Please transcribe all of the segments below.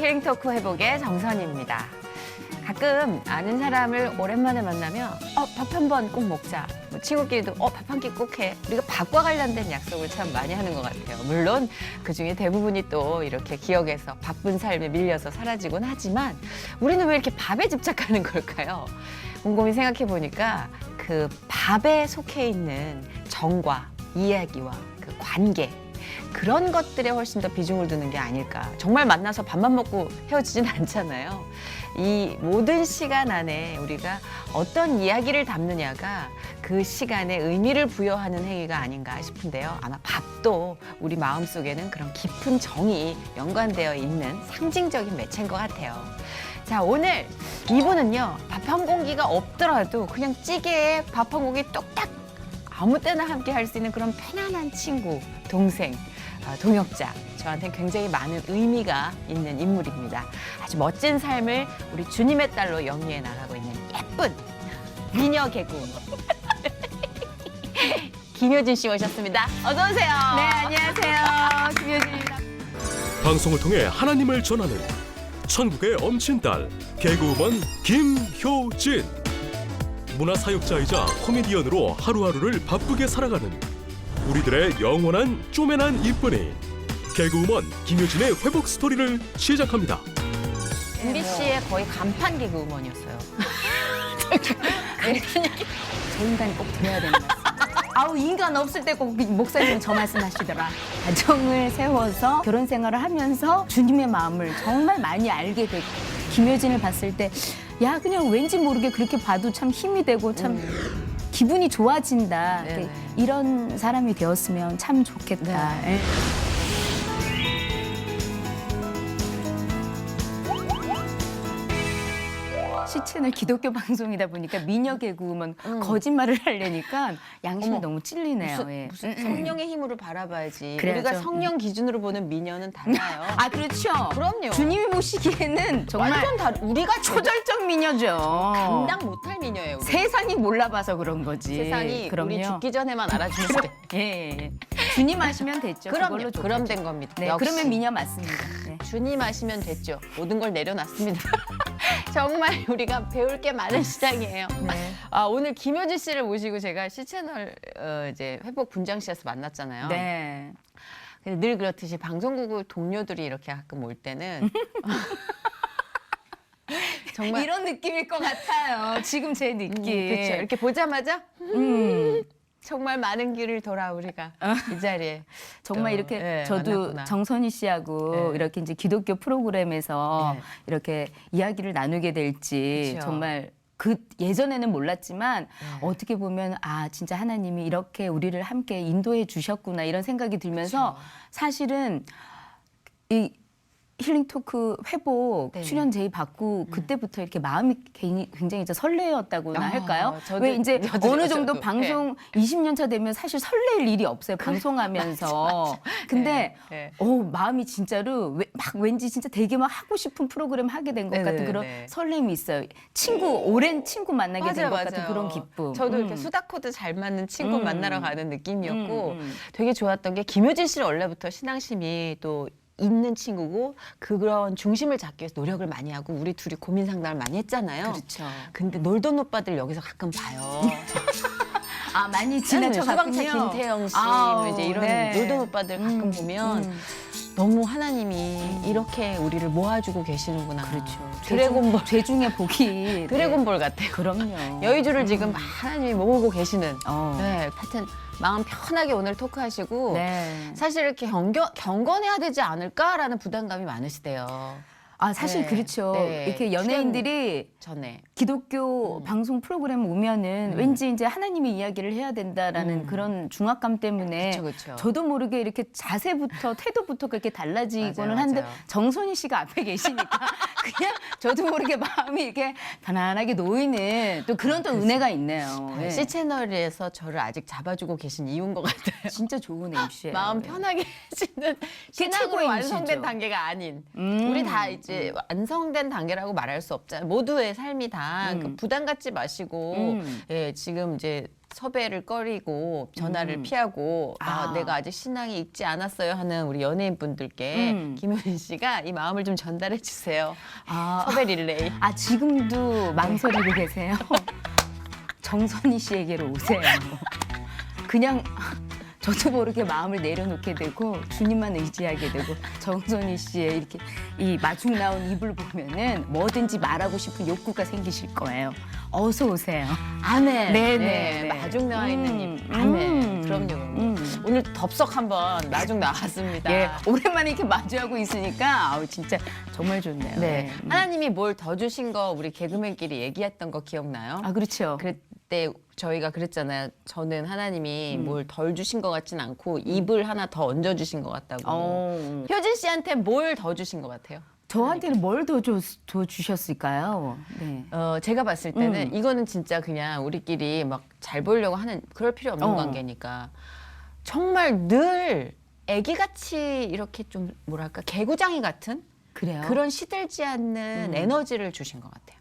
힐링 토크 회복의 정선입니다. 가끔 아는 사람을 오랜만에 만나면 밥 한 번 꼭 먹자. 뭐 친구끼리도 밥 한 끼 꼭 해. 우리가 밥과 관련된 약속을 참 많이 하는 것 같아요. 물론 그중에 대부분이 또 이렇게 기억에서 바쁜 삶에 밀려서 사라지곤 하지만 우리는 왜 이렇게 밥에 집착하는 걸까요? 곰곰이 생각해 보니까 그 밥에 속해 있는 정과 이야기와 그 관계 그런 것들에 훨씬 더 비중을 두는 게 아닐까. 정말 만나서 밥만 먹고 헤어지진 않잖아요. 이 모든 시간 안에 우리가 어떤 이야기를 담느냐가 그 시간에 의미를 부여하는 행위가 아닌가 싶은데요. 아마 밥도 우리 마음속에는 그런 깊은 정이 연관되어 있는 상징적인 매체인 것 같아요. 자, 오늘 2부는요. 밥 한 공기가 없더라도 그냥 찌개에 밥 한 공기 뚝딱 아무 때나 함께 할 수 있는 그런 편안한 친구, 동생, 동역자. 저한테는 굉장히 많은 의미가 있는 인물입니다. 아주 멋진 삶을 우리 주님의 딸로 영위해 나가고 있는 예쁜 미녀 개그우먼 김효진 씨 모셨습니다. 어서 오세요. 네, 안녕하세요. 김효진입니다. 방송을 통해 하나님을 전하는 천국의 엄친딸 개그우먼 김효진. 문화사역자이자 코미디언으로 하루하루를 바쁘게 살아가는 우리들의 영원한 쪼매난 이쁜이 개그우먼 김효진의 회복 스토리를 시작합니다. MBC의 거의 간판 개그우먼이었어요. 저 인간이 꼭 들어야 되는 말씀. 아우, 인간 없을 때 꼭 목사님은 저 말씀하시더라. 가정을 세워서 결혼 생활을 하면서 주님의 마음을 정말 많이 알게 됐고 김효진을 봤을 때 야, 그냥 왠지 모르게 그렇게 봐도 참 힘이 되고 참 기분이 좋아진다. 네네. 이런 사람이 되었으면 참 좋겠다. 네. 시채널 기독교 방송이다 보니까 미녀 개그우먼 거짓말을 하려니까 양심이 어머, 너무 찔리네요. 예. 무슨 성령의 힘으로 바라봐야지. 그래야죠. 우리가 성령 기준으로 보는 미녀는 달라요. 아, 그렇죠. 그럼요. 주님이 보시기에는 정말 완전 우리가 초절정 미녀죠. 감당 못할 미녀예요. 우리. 세상이 몰라봐서 그런 거지. 세상이 그럼요. 우리 죽기 전에만 알아주면 돼. 예, 예. 주님 아시면 됐죠. 그럼요. 그걸로 좋겠죠. 그럼 된 겁니다. 네, 역시. 그러면 미녀 맞습니다. 네. 주님 아시면 됐죠. 모든 걸 내려놨습니다. 정말 우리가 배울 게 많은 시장이에요. 네. 오늘 김효진 씨를 모시고 제가 시채널 이제 회복 분장실에서 만났잖아요. 네. 근데 늘 그렇듯이 방송국 동료들이 이렇게 가끔 올 때는 정말 이런 느낌일 것 같아요. 지금 제 느낌. 그렇죠. 이렇게 보자마자 정말 많은 길을 돌아 우리가 이 자리에 정말 또, 이렇게 예, 저도 만났구나. 정선희 씨하고 네. 이렇게 이제 기독교 프로그램에서 네. 이렇게 이야기를 나누게 될지 그쵸. 정말 그 예전에는 몰랐지만 네. 어떻게 보면 아 진짜 하나님이 이렇게 우리를 함께 인도해 주셨구나 이런 생각이 들면서 그쵸. 사실은 이 힐링 토크 회복 네. 출연 제의 받고 그때부터 이렇게 마음이 굉장히 이제 설레었다고나 할까요? 저도- 왜 이제 저도요, 어느 정도 저도. 방송 20년 차 되면 사실 설레일 일이 없어요. 방송하면서. 근데 네. 마음이 진짜로 막 왠지 진짜 되게 막 하고 싶은 프로그램 하게 된 것 같은 네네네. 그런 설렘이 있어요. 오랜 친구 만나게 된 것 같은 그런 기쁨. 저도 이렇게 수다 코드 잘 맞는 친구 만나러 가는 느낌이었고 음. 되게 좋았던 게 김효진 씨는 원래부터 신앙심이 또 있는 친구고 그런 중심을 잡기 위해서 노력을 많이 하고 우리 둘이 고민 상담을 많이 했잖아요. 그렇죠. 근데 놀던 오빠들 여기서 가끔 봐요. 아 많이 소방차 지나쳐갔군요. 김태영 씨, 아우, 뭐 이제 이런 네. 놀던 오빠들 가끔 보면 너무 하나님이 이렇게 우리를 모아주고 계시는구나. 그렇죠. 드래곤볼, 죄 중에 복이 드래곤볼 같아요. 그럼요. 여의주를 지금 하나님이 모으고 계시는. 어. 네, 하여튼 마음 편하게 오늘 토크하시고 네. 사실 이렇게 경건해야 되지 않을까라는 부담감이 많으시대요. 아 사실 네. 그렇죠. 네. 이렇게 연예인들이 전에. 기독교 방송 프로그램 오면은 왠지 이제 하나님의 이야기를 해야 된다라는 그런 중압감 때문에 그쵸, 그쵸. 저도 모르게 이렇게 자세부터 태도부터 그렇게 달라지고는 맞아요, 한데 맞아요. 정선희 씨가 앞에 계시니까 그냥 저도 모르게 마음이 이렇게 편안하게 놓이는 또 그런 또 은혜가 있네요. 네. C채널에서 저를 아직 잡아주고 계신 이유인 것 같아요. 진짜 좋은 MC예요. 마음 편하게 해지는 신앙으로 최고의 완성된 MC죠. 단계가 아닌 우리 다 이제 완성된 단계라고 말할 수 없잖아요. 모두의 삶이 다 그 부담 갖지 마시고 예, 지금 이제 섭외를 꺼리고 전화를 피하고 내가 아직 신앙이 익지 않았어요 하는 우리 연예인분들께 김효진 씨가 이 마음을 좀 전달해 주세요. 섭외 릴레이. 지금도 망설이고 계세요? 정선희 씨에게로 오세요. 그냥 저도 모르게 마음을 내려놓게 되고 주님만 의지하게 되고 정선희 씨의 이렇게 이 마중 나온 입을 보면은 뭐든지 말하고 싶은 욕구가 생기실 거예요. 어서 오세요. 아멘. 네네. 마중 나와 있는 입. 아멘. 그럼요. 오늘 덥석 한번 마중 나왔습니다. 예, 오랜만에 이렇게 마주하고 있으니까 진짜 정말 좋네요. 네. 하나님이 뭘 더 주신 거 우리 개그맨끼리 얘기했던 거 기억나요? 그렇죠. 그때 저희가 그랬잖아요. 저는 하나님이 뭘 덜 주신 것 같진 않고 입을 하나 더 얹어 주신 것 같다고. 효진 씨한테 뭘 더 주신 것 같아요? 저한테는 뭘 더 주셨을까요? 네. 제가 봤을 때는 이거는 진짜 그냥 우리끼리 막 잘 보려고 하는 그럴 필요 없는 관계니까 정말 늘 애기같이 이렇게 좀 뭐랄까 개구장이 같은 그래요? 그런 시들지 않는 에너지를 주신 것 같아요.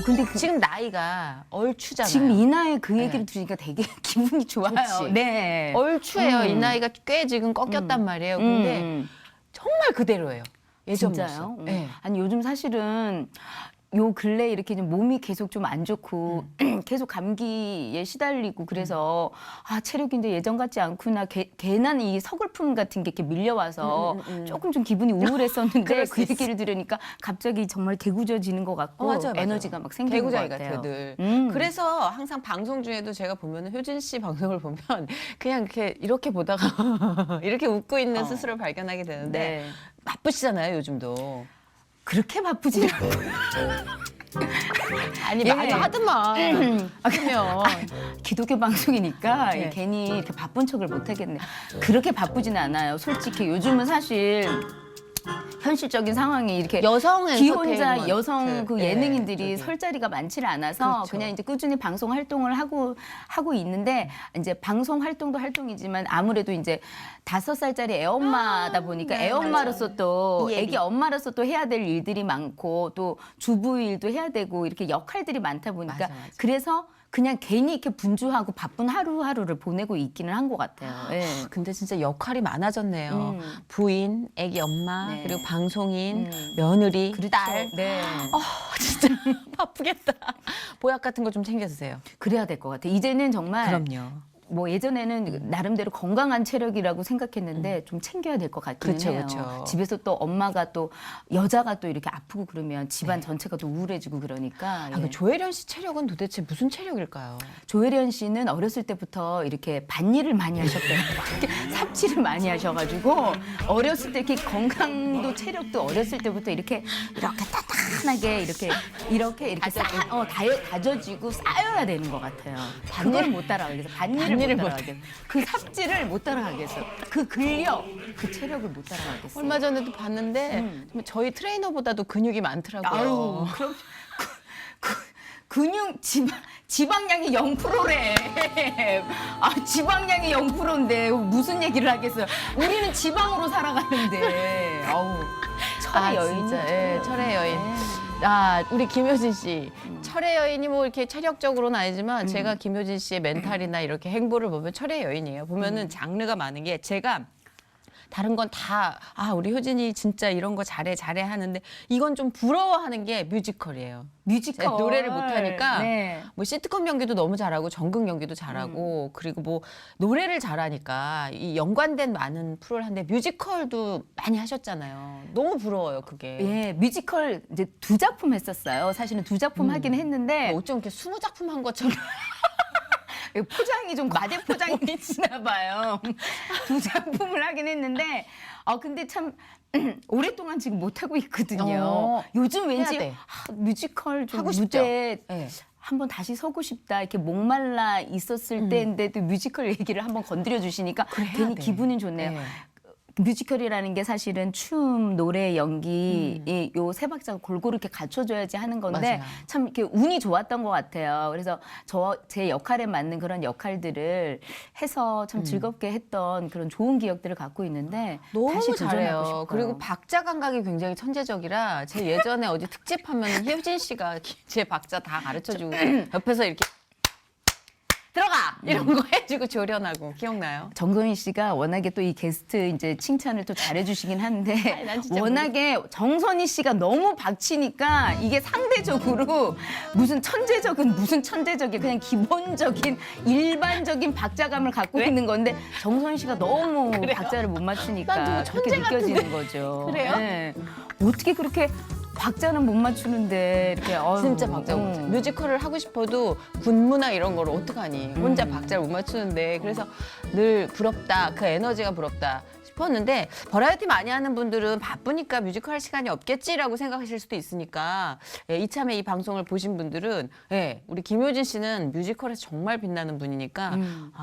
근데 지금 나이가 얼추잖아요. 지금 이 나이에 그 얘기를 들으니까 되게 기분이 좋아요. 좋지. 네. 얼추예요. 이 나이가 꽤 지금 꺾였단 말이에요. 근데 정말 그대로예요. 예전 진짜요? 모습. 네. 아니 요즘 사실은 요 근래 이렇게 좀 몸이 계속 좀 안 좋고 계속 감기에 시달리고 그래서 체력인데 예전 같지 않구나. 괜한 이 서글픔 같은 게 이렇게 밀려와서 조금 좀 기분이 우울했었는데 그럴 그 수 얘기를 들으니까 갑자기 정말 개구져지는 것 같고 맞아요. 에너지가 막 생기는 것 개구장이가 같아요. 늘. 그래서 항상 방송 중에도 제가 보면 효진 씨 방송을 보면 그냥 이렇게 보다가 이렇게 웃고 있는 스스로 발견하게 되는데 네. 바쁘시잖아요, 요즘도. 그렇게 바쁘지 않고 아니 예. 말도 하더만. 그러면 기독교 방송이니까 네. 괜히 이렇게 바쁜 척을 못 하겠네. 그렇게 바쁘진 않아요. 솔직히 요즘은 사실 현실적인 상황이 이렇게 여성 기혼자 엔터테인먼트. 여성 그 네, 예능인들이 저기. 설 자리가 많지를 않아서 그렇죠. 그냥 이제 꾸준히 방송 활동을 하고 있는데 이제 방송 활동도 활동이지만 아무래도 이제 5살짜리 애엄마다 보니까 네, 애엄마로서 또 이 얘기. 애기 엄마로서 또 해야 될 일들이 많고 또 주부 일도 해야 되고 이렇게 역할들이 많다 보니까 맞아, 맞아. 그래서 그냥 괜히 이렇게 분주하고 바쁜 하루하루를 보내고 있기는 한 것 같아요. 예. 근데 진짜 역할이 많아졌네요. 부인, 애기 엄마, 네. 그리고 방송인, 며느리, 딸. 네. 진짜 바쁘겠다. 보약 같은 거 좀 챙겨주세요. 그래야 될 것 같아요. 이제는 정말 그럼요. 뭐 예전에는 나름대로 건강한 체력이라고 생각했는데 좀 챙겨야 될 것 같기는 그쵸, 해요. 그쵸. 집에서 또 엄마가 또 여자가 또 이렇게 아프고 그러면 집안 전체가 또 우울해지고 그러니까. 예. 그 조혜련 씨 체력은 도대체 무슨 체력일까요? 조혜련 씨는 어렸을 때부터 이렇게 밭일을 많이 하셨대요. 이렇게 삽질을 많이 하셔가지고 어렸을 때 이렇게 건강도 체력도 어렸을 때부터 이렇게 탄탄하게 이렇게 다져지고 쌓여야 되는 것 같아요. 그걸 못 따라가겠어. 밭일을 못 따라가겠어. 그 삽질을 못 따라가겠어. 그 근력, 그 체력을 못 따라가겠어. 얼마 전에도 봤는데 정말 저희 트레이너보다도 근육이 많더라고요. 아유, 그럼 근육 지방량이 0%래. 지방량이 0%인데 무슨 얘기를 하겠어요. 우리는 지방으로 살아가는데. 철의 여인. 진짜, 예, 철의 여인. 네. 우리 김효진 씨. 철의 여인이 뭐 이렇게 체력적으로는 아니지만 제가 김효진 씨의 멘탈이나 이렇게 행보를 보면 철의 여인이에요. 보면은 장르가 많은 게 제가 다른 건 다 우리 효진이 진짜 이런 거 잘해 하는데 이건 좀 부러워하는 게 뮤지컬이에요. 뮤지컬. 제가 노래를 못하니까 네. 뭐 시트콤 연기도 너무 잘하고 전극 연기도 잘하고 그리고 뭐 노래를 잘하니까 이 연관된 많은 프로를 하는데 뮤지컬도 많이 하셨잖아요. 너무 부러워요 그게. 예, 뮤지컬 이제 2작품 했었어요. 사실은 2작품 하긴 했는데 어쩜 이렇게 20작품 한 것처럼 포장이 좀 과대 포장이 있나 봐요. 2작품을 하긴 했는데 근데 참 오랫동안 지금 못 하고 있거든요. 요즘 왠지 해야 돼. 뮤지컬 좀 하고 싶죠? 무대 네. 한번 다시 서고 싶다. 이렇게 목말라 있었을 때인데도 뮤지컬 얘기를 한번 건드려 주시니까 해야 괜히 돼. 기분이 좋네요. 네. 뮤지컬이라는 게 사실은 춤, 노래, 연기 이 요 세 박자가 골고루 이렇게 갖춰줘야지 하는 건데 맞아요. 참 이렇게 운이 좋았던 것 같아요. 그래서 제 역할에 맞는 그런 역할들을 해서 참 즐겁게 했던 그런 좋은 기억들을 갖고 있는데 너무 다시 도전하고 잘해요. 싶어요. 그리고 박자 감각이 굉장히 천재적이라 제 예전에 어디 특집하면 효진 씨가 제 박자 다 가르쳐주고 옆에서 이렇게 들어가 이런 거 해주고 조련하고 기억나요? 정선희 씨가 워낙에 또 이 게스트 이제 칭찬을 또 잘해주시긴 한데 아니, 난 진짜 워낙에 정선희 씨가 너무 박치니까 이게 상대적으로 무슨 천재적인 그냥 기본적인 일반적인 박자감을 갖고 있는 건데 정선희 씨가 너무 박자를 못 맞추니까 난 누구 천재 그렇게 같은데. 느껴지는 거죠. 그래요? 네. 어떻게 그렇게 박자는 못 맞추는데 이렇게 진짜 박자 못 맞춰. 뮤지컬을 하고 싶어도 군무나 이런 거를 어떡하니. 혼자 박자를 못 맞추는데 그래서 늘 부럽다. 그 에너지가 부럽다. 싶었는데 버라이어티 많이 하는 분들은 바쁘니까 뮤지컬 할 시간이 없겠지라고 생각하실 수도 있으니까 예, 이참에 이 방송을 보신 분들은 예, 우리 김효진 씨는 뮤지컬에서 정말 빛나는 분이니까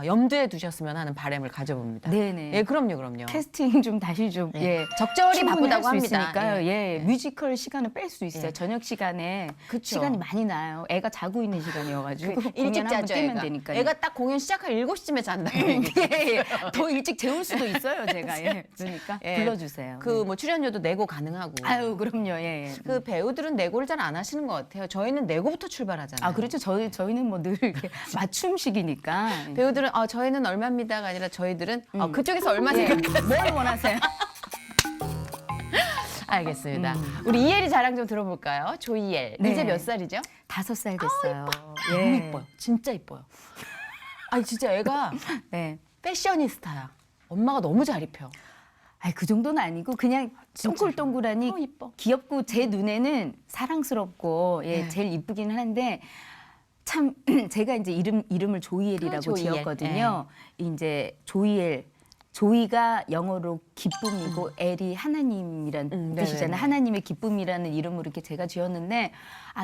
염두에 두셨으면 하는 바람을 가져봅니다. 네네. 예, 그럼요. 캐스팅 좀 다시 좀 예. 예. 적절히 충분히 바쁘다고 할수 합니다. 있으니까요. 예. 예. 뮤지컬 시간을 뺄 수 있어요. 예. 저녁 시간에 그쵸. 시간이 많이 나요. 애가 자고 있는 시간이어가지고 일찍 공연 한번 자죠, 뛰면 애가. 되니까요. 애가 딱 공연 시작할 7시쯤에 잔다고 얘기. 예, 예. 더 일찍 재울 수도 있어요, 제가. 예. 그러니까 예. 불러주세요. 그 뭐 출연료도 내고 가능하고. 아유, 그럼요. 예. 그 배우들은 내고를 잘 안 하시는 것 같아요. 저희는 내고부터 출발하잖아요. 아, 그렇죠. 저희는 뭐 늘 이렇게 맞춤식이니까. 배우들은 저희는 얼마입니다가 아니라 저희들은 그쪽에서 얼마 생각하세요? 뭘 원하세요? 알겠습니다. 우리 이엘이 자랑 좀 들어볼까요? 조이엘. 네. 이제 몇 살이죠? 5살 됐어요. 너무 이뻐요. 진짜 이뻐요. 아니 진짜 애가 네. 패셔니스타야. 엄마가 너무 잘 입혀. 아니, 그 정도는 아니고 그냥 동글동글하니 이뻐. 귀엽고 제 눈에는 사랑스럽고 예, 네. 제일 이쁘긴 한데 참 제가 이제 이름을 조이엘이라고 조이엘. 지었거든요. 이제 조이엘 조이가 영어로 기쁨이고 엘이 하나님이란 뜻이잖아요. 네네네. 하나님의 기쁨이라는 이름으로 이렇게 제가 지었는데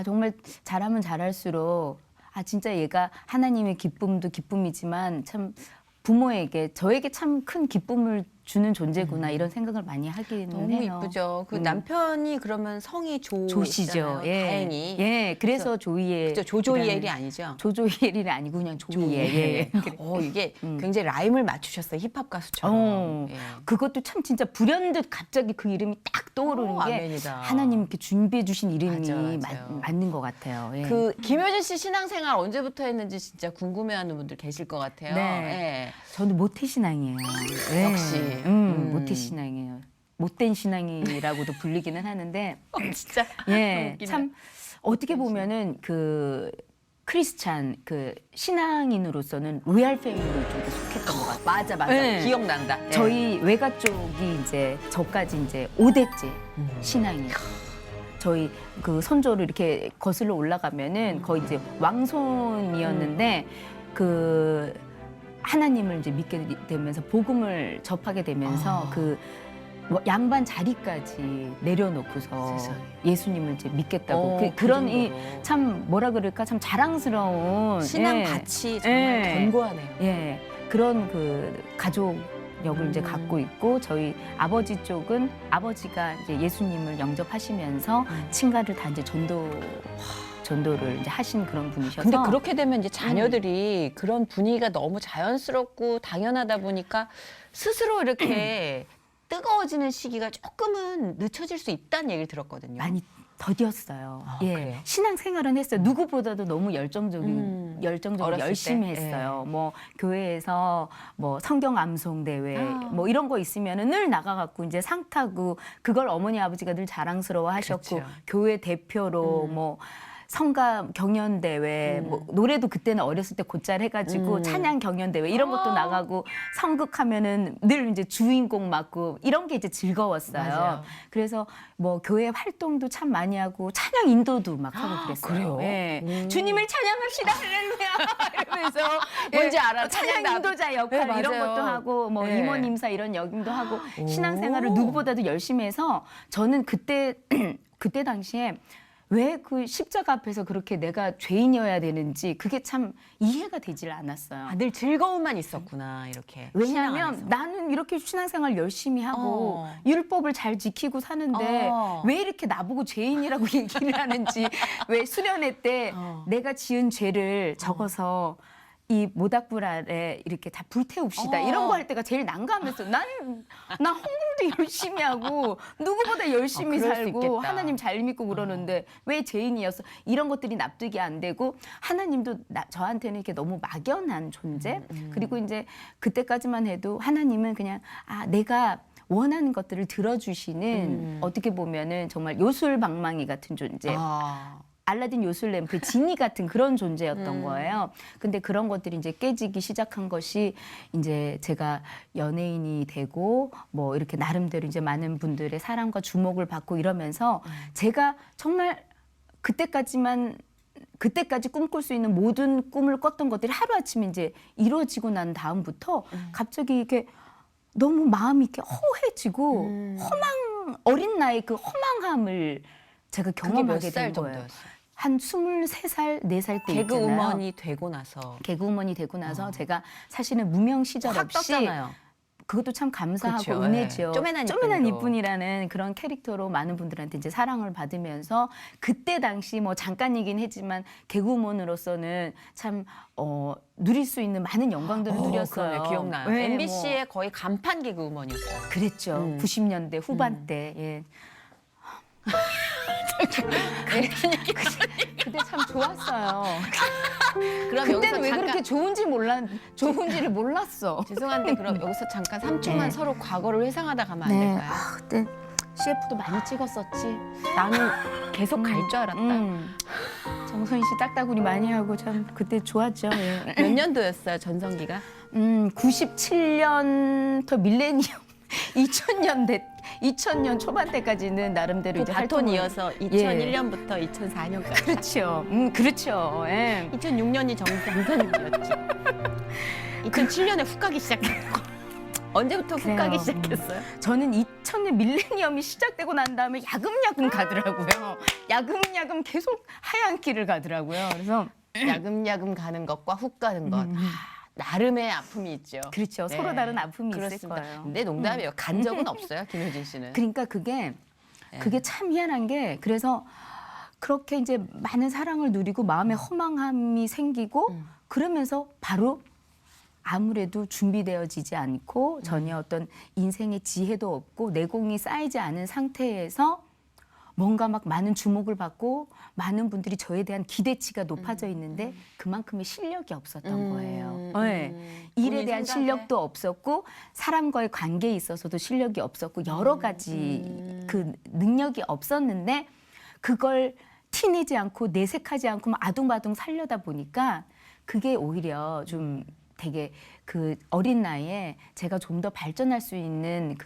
정말 잘하면 잘할수록 진짜 얘가 하나님의 기쁨도 기쁨이지만 참 부모에게 저에게 참 큰 기쁨을 주는 존재구나 이런 생각을 많이 하기는 너무 해요. 이쁘죠. 그 남편이 그러면 성이 조시죠. 예. 다행히. 예. 그래서 조이엘. 그죠? 조조이엘이 아니죠. 조조이엘이 아니고 그냥 조이엘. 예. 이게 굉장히 라임을 맞추셨어요. 힙합 가수처럼. 예. 그것도 참 진짜 불현듯 갑자기 그 이름이 딱 떠오르는 게 아멘이다. 하나님께 준비해 주신 이름이 맞아요. 맞는 것 같아요. 예. 그 김효진 씨 신앙생활 언제부터 했는지 진짜 궁금해하는 분들 계실 것 같아요. 네. 예. 저는 모태신앙이에요. 역시. 모태신앙이에요. 못된 신앙이라고도 불리기는 하는데 진짜. 예, 웃기네. 참 어떻게 보면은 그 크리스찬 그 신앙인으로서는 로얄 패밀리 쪽에 속했던 것 같아요. 맞아. 네. 기억난다. 예. 저희 외가 쪽이 이제 저까지 이제 5대째 신앙이에요. 저희 그 선조를 이렇게 거슬러 올라가면은 거의 이제 왕손이었는데 그 하나님을 이제 믿게 되면서 복음을 접하게 되면서 그 양반 자리까지 내려놓고서 세상에. 예수님을 이제 믿겠다고 그런 이 참 뭐라 그럴까 참 자랑스러운 신앙 예. 가치 정말 예. 견고하네요. 예, 그런 그 가족력을 이제 갖고 있고 저희 아버지 쪽은 아버지가 이제 예수님을 영접하시면서 친가를 다 이제 전도를 이제 하신 그런 분이셔서. 근데 그렇게 되면 이제 자녀들이 그런 분위기가 너무 자연스럽고 당연하다 보니까 스스로 이렇게 뜨거워지는 시기가 조금은 늦춰질 수 있다는 얘기를 들었거든요. 많이 더디었어요. 그래요? 신앙 생활은 했어요. 누구보다도 너무 열정적으로 어렸을 열심히 때? 했어요. 뭐 교회에서 뭐 성경 암송 대회 뭐 이런 거 있으면은 늘 나가갖고 이제 상 타고 그걸 어머니 아버지가 늘 자랑스러워하셨고 그렇죠. 교회 대표로 뭐 성가 경연 대회 뭐 노래도 그때는 어렸을 때 곧잘 해가지고 찬양 경연 대회 이런 것도 나가고 성극하면은 늘 이제 주인공 맡고 이런 게 이제 즐거웠어요. 맞아요. 그래서 뭐 교회 활동도 참 많이 하고 찬양 인도도 막 하고 그랬어요. 그래요? 예. 주님을 찬양합시다 할렐루야 이러면서 뭔지 알아. 찬양 찬양 인도자 역할 네, 이런 맞아요. 것도 하고 뭐 네. 임원 임사 이런 역임도 하고 신앙생활을 누구보다도 열심히 해서 저는 그때 당시에 왜 그 십자가 앞에서 그렇게 내가 죄인이어야 되는지 그게 참 이해가 되질 않았어요. 늘 즐거움만 있었구나 이렇게. 신앙 왜냐하면 안에서. 나는 이렇게 신앙생활 열심히 하고 율법을 잘 지키고 사는데 왜 이렇게 나보고 죄인이라고 얘기를 하는지 왜 수련회 때 내가 지은 죄를 적어서 이 모닥불 아래 이렇게 다 불태웁시다 이런 거 할 때가 제일 난감했어. 나 헌금도 열심히 하고 누구보다 열심히 그럴 수 살고 있겠다. 하나님 잘 믿고 그러는데 왜 죄인이었어? 이런 것들이 납득이 안 되고 하나님도 저한테는 이렇게 너무 막연한 존재. 그리고 이제 그때까지만 해도 하나님은 그냥 내가 원하는 것들을 들어주시는 어떻게 보면은 정말 요술방망이 같은 존재. 알라딘 요술 램프의 지니 같은 그런 존재였던 거예요. 근데 그런 것들이 이제 깨지기 시작한 것이 이제 제가 연예인이 되고 뭐 이렇게 나름대로 이제 많은 분들의 사랑과 주목을 받고 이러면서 제가 정말 그때까지 꿈꿀 수 있는 모든 꿈을 꿨던 것들이 하루아침에 이제 이루어지고 난 다음부터 갑자기 이렇게 너무 마음이 이렇게 허해지고 어린 나이에 그 허망함을 제가 경험하게 된 거예요. 정도였어요? 한 23살, 4살 때 있잖아요. 개그우먼이 되고 나서 개그우먼이 되고 나서 제가 사실은 무명 시절 확 없이 떴잖아요. 그것도 참 감사하고 그쵸, 은혜죠. 예. 쪼매난 이쁜이라는 그런 캐릭터로 많은 분들한테 이제 사랑을 받으면서 그때 당시 뭐 잠깐이긴 했지만 개그우먼으로서는 참 누릴 수 있는 많은 영광들을 누렸어요. 그러네, 기억나요. 네, MBC의 거의 간판 개그우먼이었어요. 그랬죠. 90년대 후반때. 예. 그때 참 좋았어요. 그럼 그때는 여기서 왜 잠깐, 그렇게 좋은지를 몰랐어. 죄송한데 그럼 여기서 잠깐 3초만 네. 서로 과거를 회상하다 가면 안 될까요? 그때 CF도 많이 찍었었지. 나는 계속 갈 줄 알았다. 정선희 씨 딱따구리 많이 하고 참 그때 좋았죠. 예. 몇 년도였어요, 전성기가? 97년부터 밀레니엄 2000년 초반 때까지는 나름대로 그 이제 바톤 활동을- 이어서 2001년부터 2004년까지. 그렇죠. 그렇죠. 예. 2006년이 정선이었지. 2007년에 훅 가기 시작했고. 언제부터 훅 그래요. 가기 시작했어요? 저는 2000년 밀레니엄이 시작되고 난 다음에 야금야금 가더라고요. 야금야금 계속 하얀 길을 가더라고요. 그래서 야금야금 가는 것과 훅 가는 것. 나름의 아픔이 있죠. 그렇죠. 네. 서로 다른 아픔이 그렇습니다. 있을 거예요. 근데 농담이에요. 간 적은 없어요, 김효진 씨는. 그러니까 그게 참 희한한 게 그래서 그렇게 이제 많은 사랑을 누리고 마음에 허망함이 생기고 그러면서 바로 아무래도 준비되어지지 않고 전혀 어떤 인생의 지혜도 없고 내공이 쌓이지 않은 상태에서 뭔가 막 많은 주목을 받고 많은 분들이 저에 대한 기대치가 높아져 있는데 그만큼의 실력이 없었던 거예요. 네. 일에 본인 대한 생각에? 실력도 없었고 사람과의 관계에 있어서도 실력이 없었고 여러 가지 그 능력이 없었는데 그걸 티내지 않고 내색하지 않고 막 아둥바둥 살려다 보니까 그게 오히려 좀 되게 그 어린 나이에 제가 좀 더 발전할 수 있는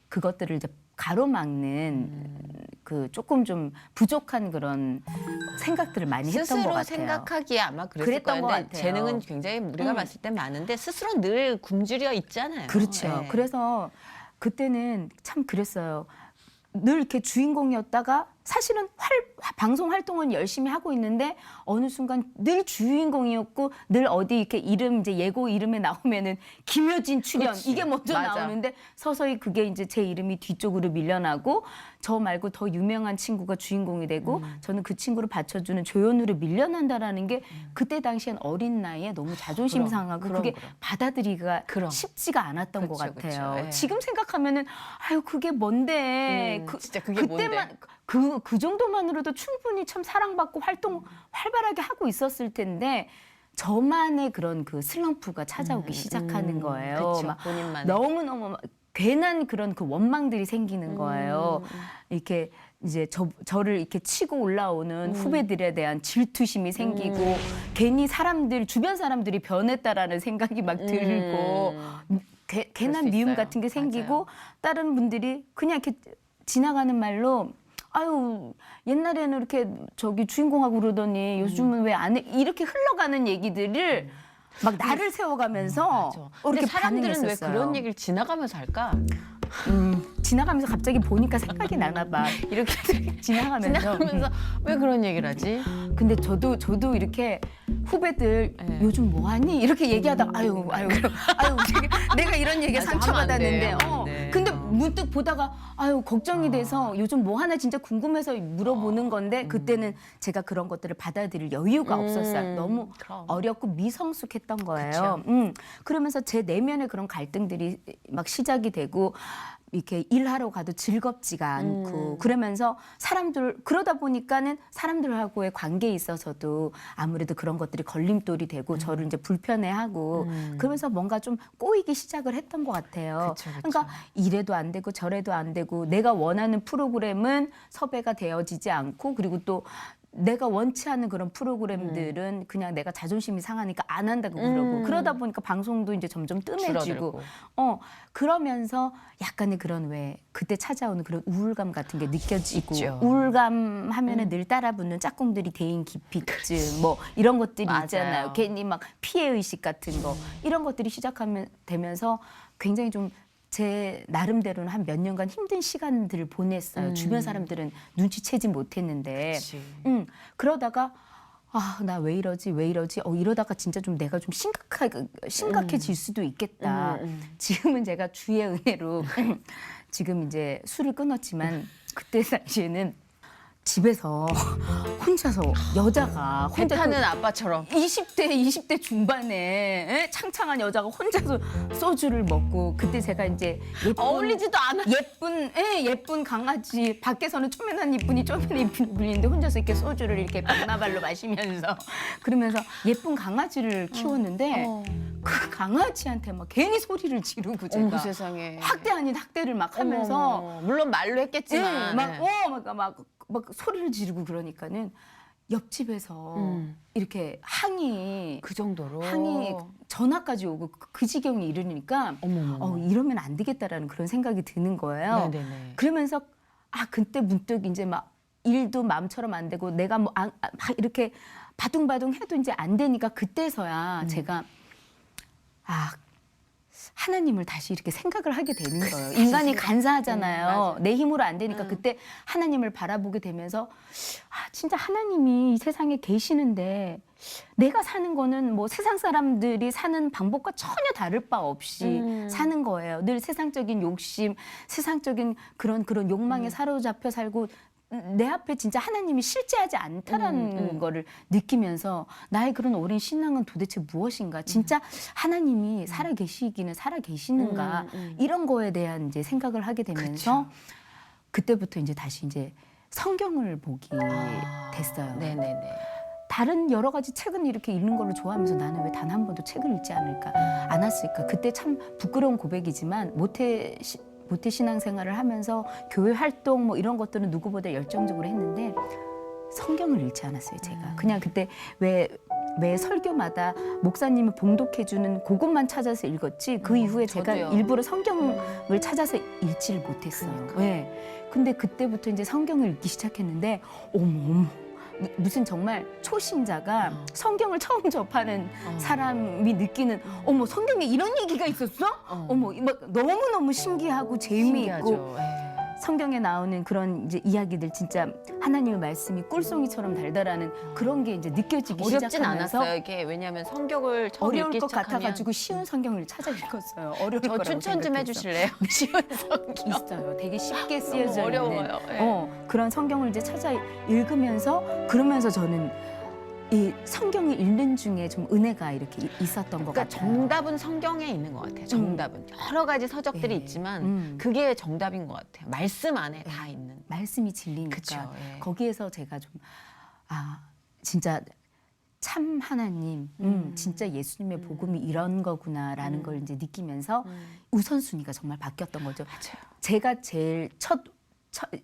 그것들을 이제 가로막는 그 조금 좀 부족한 그런 생각들을 많이 했던 것 스스로 같아요. 생각하기에 아마 그랬을 그랬던 거예요. 것 근데 같아요. 재능은 굉장히 우리가 봤을 때 많은데 스스로 늘 굶주려 있잖아요. 그렇죠. 네. 그래서 그때는 참 그랬어요. 늘 이렇게 주인공이었다가 사실은 방송 활동은 열심히 하고 있는데 어느 순간 늘 주인공이었고 늘 어디 이렇게 이름 이제 예고 이름에 나오면은 김효진 출연 그치. 이게 먼저 맞아. 나오는데 서서히 그게 이제 제 이름이 뒤쪽으로 밀려나고 저 말고 더 유명한 친구가 주인공이 되고 저는 그 친구를 받쳐주는 조연으로 밀려난다라는 게 그때 당시엔 어린 나이에 너무 자존심 그럼, 상하고 그럼, 그게 그럼. 받아들이기가 그럼. 쉽지가 않았던 것 그쵸, 같아요. 그쵸. 예. 지금 생각하면은 아유 그게 뭔데 진짜 그게 그때만 뭔데? 그 정도만으로도 충분히 참 사랑받고 활동 활발하게 하고 있었을 텐데 저만의 그런 그 슬럼프가 찾아오기 시작하는 거예요. 그쵸, 막 본인만의. 너무너무 막 괜한 그런 그 원망들이 생기는 거예요. 이렇게 이제 저를 이렇게 치고 올라오는 후배들에 대한 질투심이 생기고 괜히 주변 사람들이 변했다라는 생각이 막 들고 괜한 수 미움 있어요. 같은 게 생기고 맞아요. 다른 분들이 그냥 이렇게 지나가는 말로 아유 옛날에는 이렇게 저기 주인공하고 그러더니 요즘은 왜 안 해? 이렇게 흘러가는 얘기들을 막 나를 세워가면서 맞아. 근데 이렇게 사람들은 왜 반응했었어요. 그런 얘기를 지나가면서 할까? 지나가면서 갑자기 보니까 생각이 나나 봐. 이렇게 지나가면서. 지나가면서 왜 그런 얘기를 하지? 근데 저도 이렇게 후배들 네. 요즘 뭐 하니? 이렇게 얘기하다가 아유 내가 이런 얘기에 맞아, 상처받았는데 하면 안 돼, 하면 안 돼. 근데 문득 보다가 아유 걱정이 돼서 요즘 뭐 하나 진짜 궁금해서 물어보는 건데 그때는 제가 그런 것들을 받아들일 여유가 없었어요. 너무 그럼. 어렵고 미성숙했던 거예요. 그러면서 제 내면의 그런 갈등들이 막 시작이 되고 이렇게 일하러 가도 즐겁지가 않고 그러면서 그러다 보니까는 사람들하고의 관계에 있어서도 아무래도 그런 것들이 걸림돌이 되고 저를 이제 불편해하고 그러면서 뭔가 좀 꼬이기 시작을 했던 것 같아요. 그쵸, 그쵸. 그러니까 이래도 안 되고 저래도 안 되고 내가 원하는 프로그램은 섭외가 되어지지 않고 그리고 또 내가 원치 않는 그런 프로그램들은 그냥 내가 자존심이 상하니까 안 한다고 그러고 그러다 보니까 방송도 이제 점점 뜸해지고 줄어들고. 그러면서 약간의 그런 왜 그때 찾아오는 그런 우울감 같은 게 느껴지고 있죠. 우울감 하면은 늘 따라붙는 짝꿍들이 대인 기피증 뭐 이런 것들이 맞아요. 있잖아요. 괜히 막 피해 의식 같은 거 이런 것들이 되면서 굉장히 좀 제 나름대로는 한 몇 년간 힘든 시간들을 보냈어요. 주변 사람들은 눈치채지 못했는데. 그치. 그러다가 아, 나 왜 이러지? 이러다가 진짜 좀 내가 좀 심각해질 수도 있겠다. 지금은 제가 주의 은혜로 지금 이제 술을 끊었지만 그때 당시에는 집에서 혼자서 여자가 혼자 배타는 아빠처럼. 20대 중반에 창창한 여자가 혼자서 소주를 먹고 그때 제가 이제 어울리지도 않아. 예쁜 강아지 밖에서는 쪼매난 이쁜이 분인데 혼자서 이렇게 소주를 이렇게 병나발로 마시면서 그러면서 예쁜 강아지를 키웠는데 그 강아지한테 막 괜히 소리를 지르고 제가 어머 세상에. 학대 아닌 학대를 막 하면서 어머, 물론 말로 했겠지만. 막 소리를 지르고 그러니까는 옆집에서 이렇게 항의 그 정도로. 전화까지 오고 그 지경에 이르니까 어머. 이러면 안 되겠다라는 그런 생각이 드는 거예요. 네네네. 그러면서 그때 문득 이제 막 일도 마음처럼 안 되고 내가 막 이렇게 바둥바둥 해도 이제 안 되니까 그때서야 제가 하나님을 다시 이렇게 생각을 하게 되는 거예요. 인간이 간사하잖아요. 내 힘으로 안 되니까 그때 하나님을 바라보게 되면서 진짜 하나님이 이 세상에 계시는데 내가 사는 거는 뭐 세상 사람들이 사는 방법과 전혀 다를 바 없이 사는 거예요. 늘 세상적인 욕심, 세상적인 그런 욕망에 사로잡혀 살고 내 앞에 진짜 하나님이 실제하지 않다라는 거를 느끼면서 나의 그런 오랜 신앙은 도대체 무엇인가? 진짜 하나님이 살아 계시기는 살아 계시는가? 이런 거에 대한 이제 생각을 하게 되면서 그때부터 이제 다시 이제 성경을 보기 됐어요. 네네네. 다른 여러 가지 책은 이렇게 읽는 걸로 좋아하면서 나는 왜 단 한 번도 책을 읽지 않았을까? 그때 참 부끄러운 고백이지만 모태 신앙생활을 하면서 교회 활동 뭐 이런 것들은 누구보다 열정적으로 했는데 성경을 읽지 않았어요, 제가. 그냥 그때 왜 설교마다 목사님이 봉독해주는 그것만 찾아서 읽었지 그 이후에 제가 저도요. 일부러 성경을 찾아서 읽지를 못했어요. 네. 근데 그때부터 이제 성경을 읽기 시작했는데 어머 무슨 정말 초신자가 성경을 처음 접하는 사람이 느끼는 어머 성경에 이런 얘기가 있었어? 어머 막 너무너무 신기하고 재미있고 신기하죠. 성경에 나오는 그런 이제 이야기들 진짜 하나님의 말씀이 꿀송이처럼 달달하는 그런 게 이제 느껴지기 어렵진 시작하면서 않았어요. 이게 왜냐하면 성경을 처음 어려울 읽기 것 시작하면 같아가지고 쉬운 성경을 찾아 읽었어요. 어려울 저 거라고 추천 좀 생각해서. 해주실래요? 쉬운 성경. 있어요. 되게 쉽게 쓰여져 있는 어려워요. 예. 그런 성경을 이제 찾아 읽으면서 그러면서 저는 이 성경을 읽는 중에 좀 은혜가 이렇게 있었던 것 그러니까 같아요. 정답은 성경에 있는 것 같아요. 정답은 여러 가지 서적들이 예. 있지만 그게 정답인 것 같아요. 말씀 안에 다 있는. 말씀이 진리니까 그쵸, 예. 거기에서 제가 좀 진짜 참 하나님, 진짜 예수님의 복음이 이런 거구나라는 걸 이제 느끼면서 우선순위가 정말 바뀌었던 거죠. 맞아요. 제가 제일 첫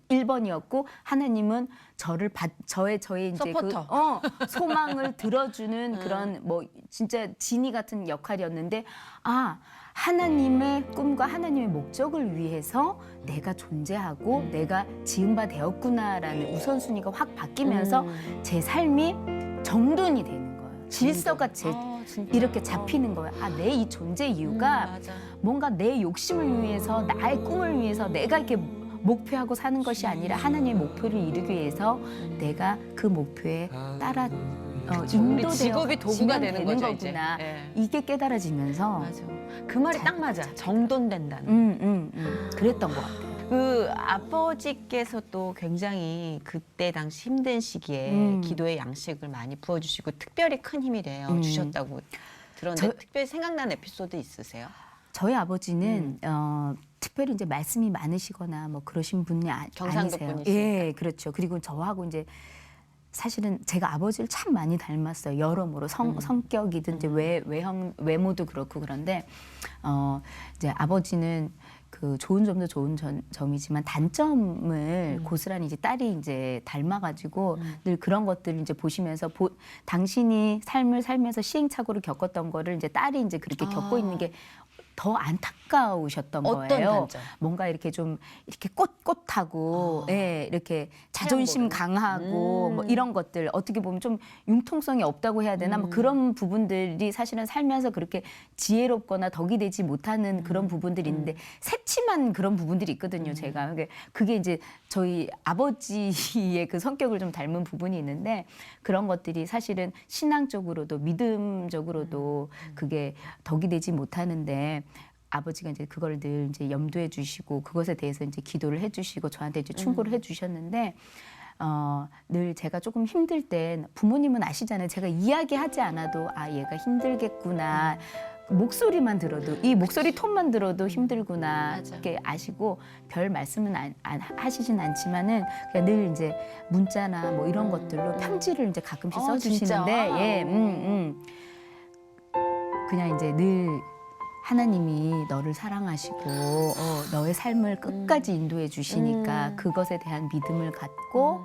1번이었고 하나님은 저의 이제 서포터. 소망을 들어주는 그런 뭐 진짜 지니 같은 역할이었는데 하나님의 꿈과 하나님의 목적을 위해서 내가 존재하고 내가 지은 바 되었구나라는 우선순위가 확 바뀌면서 제 삶이 정돈이 되는 거예요. 질서가 이렇게 잡히는 거예요. 내 이 존재 이유가 맞아. 뭔가 내 욕심을 위해서 나의 꿈을 위해서 내가 이렇게 목표하고 사는 것이 아니라 하나님의 목표를 이루기 위해서 내가 그 목표에 따라 우리 직업이 도구가 되는 거죠, 이제. 거구나. 예. 이게 깨달아지면서 맞아. 그 말이 딱 맞아. 정돈된다는. 그랬던 것 같아요. 그 아버지께서 또 굉장히 그때 당시 힘든 시기에 기도의 양식을 많이 부어주시고 특별히 큰 힘이 되어 주셨다고 들었는데 특별히 생각나는 에피소드 있으세요? 저희 아버지는 특별히 이제 말씀이 많으시거나 뭐 그러신 분이 경상도 아니세요. 분이시니까. 예, 그렇죠. 그리고 저하고 이제 사실은 제가 아버지를 참 많이 닮았어요. 여러모로 성격이든 이제 외모도 그렇고 그런데 이제 아버지는 그 좋은 점도 좋은 점이지만 단점을 고스란히 이제 딸이 이제 닮아가지고 늘 그런 것들을 이제 보시면서 당신이 삶을 살면서 시행착오를 겪었던 거를 이제 딸이 이제 그렇게 겪고 있는 게 더 안타까우셨던 어떤 거예요. 단점? 뭔가 이렇게 좀 이렇게 꼿꼿하고, 예, 이렇게 자존심 강하고 뭐 이런 것들 어떻게 보면 좀 융통성이 없다고 해야 되나 뭐 그런 부분들이 사실은 살면서 그렇게 지혜롭거나 덕이 되지 못하는 그런 부분들이 있는데 새침한 그런 부분들이 있거든요. 제가 그게 이제 저희 아버지의 그 성격을 좀 닮은 부분이 있는데 그런 것들이 사실은 신앙적으로도 믿음적으로도 그게 덕이 되지 못하는데. 아버지가 이제 그걸 늘 이제 염두해 주시고 그것에 대해서 이제 기도를 해 주시고 저한테 이제 충고를 해 주셨는데 늘 제가 조금 힘들 땐 부모님은 아시잖아요. 제가 이야기하지 않아도 아 얘가 힘들겠구나. 목소리만 들어도 이 목소리 톤만 들어도 힘들구나 이렇게 아시고 별 말씀은 안 하시진 않지만은 그냥 늘 이제 문자나 뭐 이런 것들로 편지를 이제 가끔씩 써주시는데 예, 그냥 이제 늘 하나님이 너를 사랑하시고 너의 삶을 끝까지 인도해 주시니까 그것에 대한 믿음을 갖고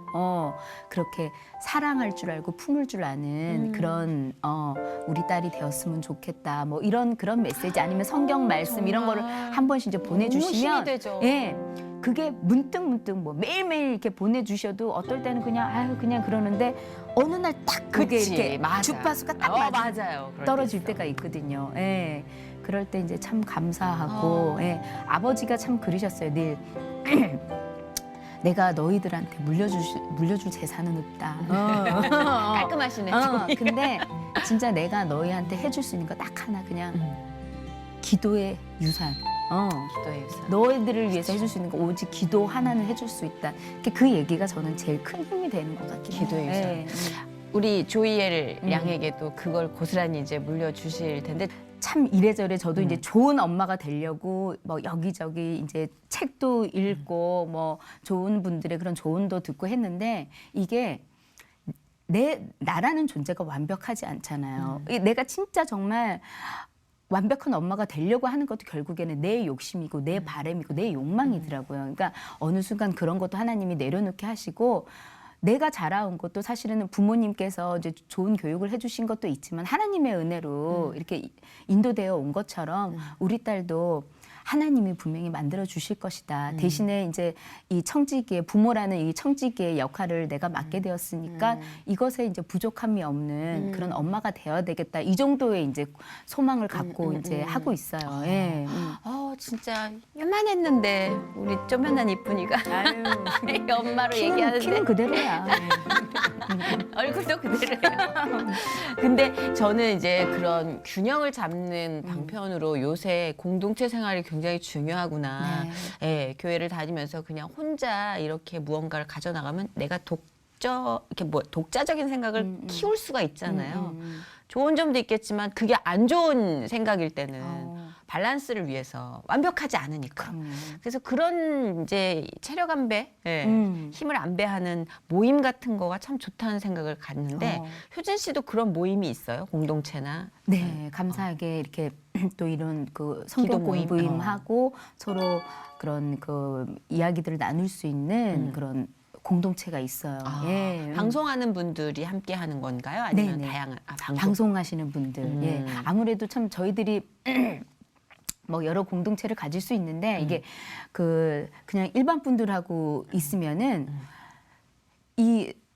그렇게 사랑할 줄 알고 품을 줄 아는 그런 우리 딸이 되었으면 좋겠다. 뭐 이런 그런 메시지 아니면 성경 말씀 이런 거를 한 번씩 이제 보내주시면 힘이 되죠. 예. 그게 문득 뭐 매일매일 이렇게 보내주셔도 어떨 때는 그냥 아유 그냥 그러는데 어느 날 딱 그게 그치, 이렇게 맞아. 주파수가 딱 맞아요. 그럴 떨어질 때 있어. 때가 있거든요. 예. 그럴 때 이제 참 감사하고 예. 아버지가 참 그러셨어요. 늘 내가 너희들한테 물려줄 재산은 없다. 깔끔하시네. 근데 진짜 내가 너희한테 해줄 수 있는 거 딱 하나 그냥 기도의 유산. 기도의 유산. 너희들을 위해서 해줄 수 있는 거 오직 기도 하나는 해줄 수 있다. 그 얘기가 저는 제일 큰 힘이 되는 것 같긴 해요. 기도의 유산. 예. 우리 조이엘 양에게도 그걸 고스란히 이제 물려주실 텐데 참 이래저래 저도 이제 좋은 엄마가 되려고 뭐 여기저기 이제 책도 읽고 뭐 좋은 분들의 그런 조언도 듣고 했는데 이게 나라는 존재가 완벽하지 않잖아요. 내가 진짜 정말 완벽한 엄마가 되려고 하는 것도 결국에는 내 욕심이고 내 바람이고 내 욕망이더라고요. 그러니까 어느 순간 그런 것도 하나님이 내려놓게 하시고 내가 자라온 것도 사실은 부모님께서 이제 좋은 교육을 해주신 것도 있지만 하나님의 은혜로 이렇게 인도되어 온 것처럼 우리 딸도 하나님이 분명히 만들어 주실 것이다. 대신에 이제 이 청지기의 부모라는 이 청지기의 역할을 내가 맡게 되었으니까 이것에 이제 부족함이 없는 그런 엄마가 되어야 되겠다. 이 정도의 이제 소망을 갖고 이제 하고 있어요. 예. 진짜 요만했는데 우리 쪼면한 이쁜이가 아유, 우리 엄마로 키는 얘기하는데 그대로야. 얼굴도 그대로예요. 근데 저는 이제 그런 균형을 잡는 방편으로 요새 공동체 생활이 굉장히 중요하구나. 예, 교회를 다니면서 그냥 혼자 이렇게 무언가를 가져나가면 내가 이렇게 뭐 독자적인 생각을 키울 수가 있잖아요. 좋은 점도 있겠지만 그게 안 좋은 생각일 때는 밸런스를 위해서 완벽하지 않으니까. 그래서 그런 이제 체력 안배, 힘을 안배하는 모임 같은 거가 참 좋다는 생각을 갖는데 효진 씨도 그런 모임이 있어요? 공동체나? 네, 감사하게 이렇게 또 이런 그 성경 기도 모임? 공부임하고 서로 그런 그 이야기들을 나눌 수 있는 그런 공동체가 있어요. 예. 방송하는 분들이 함께 하는 건가요? 아니면 네네. 다양한 방송하시는 분들. 예. 아무래도 참 저희들이 뭐 여러 공동체를 가질 수 있는데 이게 그냥 일반 분들하고 있으면은